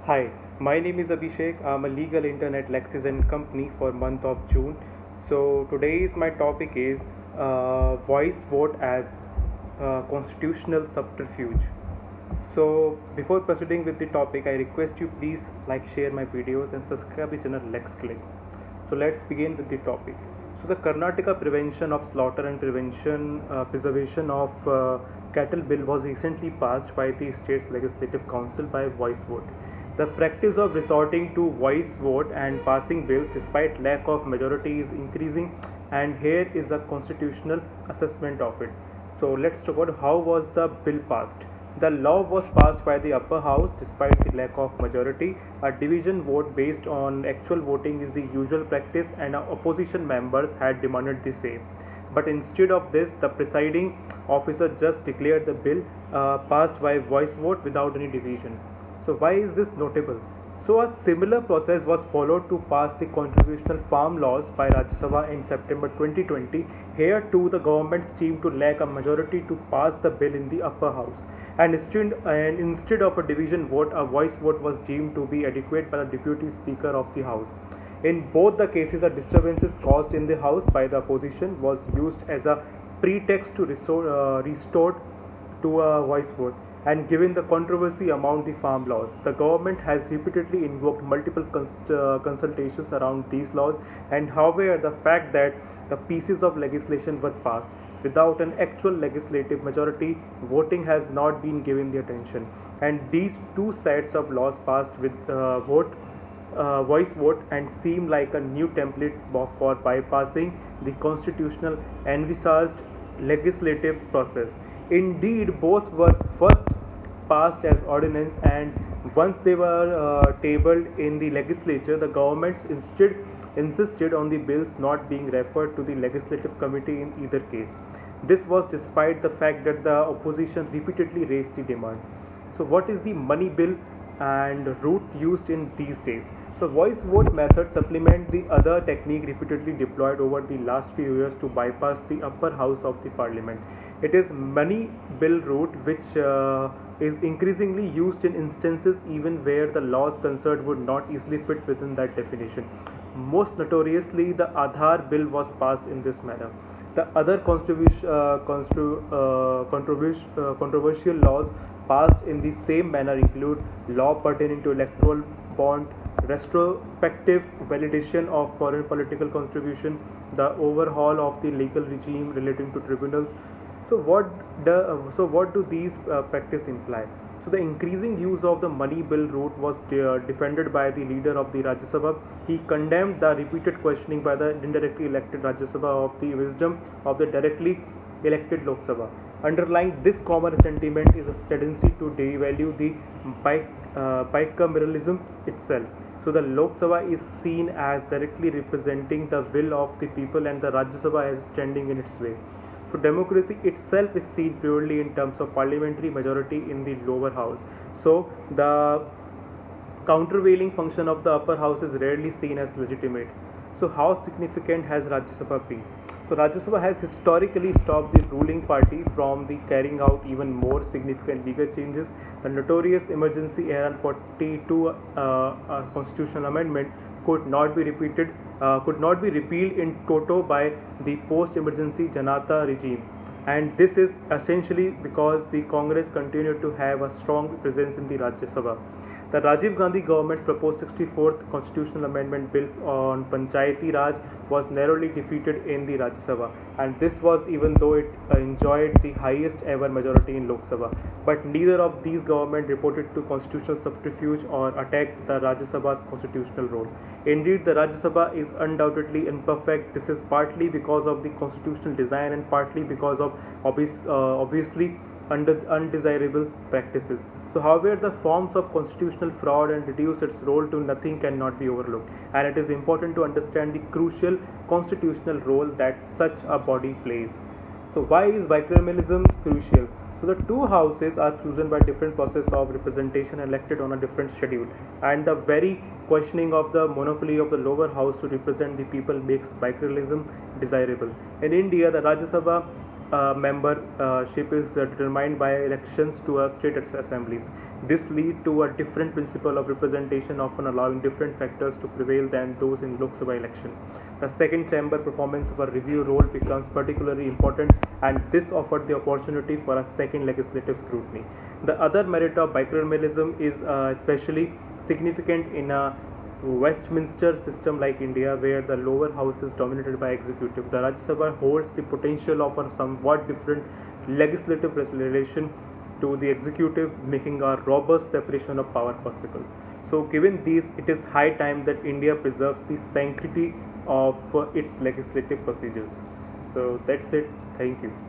Hi, my name is Abhishek. I'm a legal intern at LEXIS and Company for month of June. So today's my topic is voice vote as constitutional subterfuge. So before proceeding with the topic, I request you please like, share my videos and subscribe the channel Lexcliq. So let's begin with the topic. So the Karnataka Prevention of Slaughter and Preservation of Cattle Bill was recently passed by the state's legislative council by voice vote. The practice of resorting to voice vote and passing bills despite lack of majority is increasing, and here is a constitutional assessment of it. So let's talk about how was the bill passed. The law was passed by the upper house despite the lack of majority. A division vote based on actual voting is the usual practice, and opposition members had demanded the same. But instead of this, the presiding officer just declared the bill passed by voice vote without any division. So why is this notable? So a similar process was followed to pass the contributional farm laws by Rajya Sabha in September 2020. Here too the government seemed to lack a majority to pass the bill in the upper house. And instead of a division vote, a voice vote was deemed to be adequate by the deputy speaker of the house. In both the cases, the disturbances caused in the house by the opposition was used as a pretext to restore to a voice vote. And given the controversy among the farm laws, the government has repeatedly invoked multiple consultations around these laws, and however, the fact that the pieces of legislation were passed without an actual legislative majority, voting has not been given the attention. And these two sets of laws passed with voice vote and seem like a new template for bypassing the constitutional envisaged legislative process. Indeed, both were first passed as ordinance, and once they were tabled in the legislature, the government instead insisted on the bills not being referred to the legislative committee in either case. This was despite the fact that the opposition repeatedly raised the demand. So, what is the money bill and route used in these days? So, voice vote method supplement the other technique repeatedly deployed over the last few years to bypass the upper house of the parliament. It is money bill route which is increasingly used in instances even where the laws concerned would not easily fit within that definition. Most notoriously, the Aadhaar bill was passed in this manner. The other controversial laws passed in the same manner include law pertaining to electoral bond, retrospective validation of foreign political contribution, the overhaul of the legal regime relating to tribunals. So what do these practice imply? So the increasing use of the money bill route was defended by the leader of the Rajya Sabha. He condemned the repeated questioning by the indirectly elected Rajya Sabha of the wisdom of the directly elected Lok Sabha. Underlying this common sentiment is a tendency to devalue the bicameralism itself. So the Lok Sabha is seen as directly representing the will of the people, and the Rajya Sabha as standing in its way. So democracy itself is seen purely in terms of parliamentary majority in the lower house. So the countervailing function of the upper house is rarely seen as legitimate. So how significant has Rajya Sabha been? So Rajya Sabha has historically stopped the ruling party from the carrying out even more significant legal changes. The notorious emergency era 42 constitutional amendment could not be repealed in toto by the post-emergency Janata regime, and this is essentially because the Congress continued to have a strong presence in the Rajya Sabha. The Rajiv Gandhi government proposed 64th constitutional amendment bill on Panchayati Raj was narrowly defeated in the Rajya Sabha, and this was even though it enjoyed the highest ever majority in Lok Sabha. But neither of these governments reported to constitutional subterfuge or attacked the Rajya Sabha's constitutional role. Indeed, the Rajya Sabha is undoubtedly imperfect. This is partly because of the constitutional design and partly because of obviously undesirable practices. So, however, the forms of constitutional fraud and reduce its role to nothing cannot be overlooked, and it is important to understand the crucial constitutional role that such a body plays. So, why is bicameralism crucial? So, the two houses are chosen by different process of representation elected on a different schedule, and the very questioning of the monopoly of the lower house to represent the people makes bicameralism desirable. In India, the Rajya Sabha membership is determined by elections to state assemblies. This leads to a different principle of representation, often allowing different factors to prevail than those in Lok Sabha election. The second chamber performance of a review role becomes particularly important, and this offered the opportunity for a second legislative scrutiny. The other merit of bicameralism is especially significant in a Westminster system like India, where the lower house is dominated by executive. The Rajya Sabha holds the potential of a somewhat different legislative relation to the executive, making a robust separation of power possible. So, given these, it is high time that India preserves the sanctity of its legislative procedures. So, that's it. Thank you.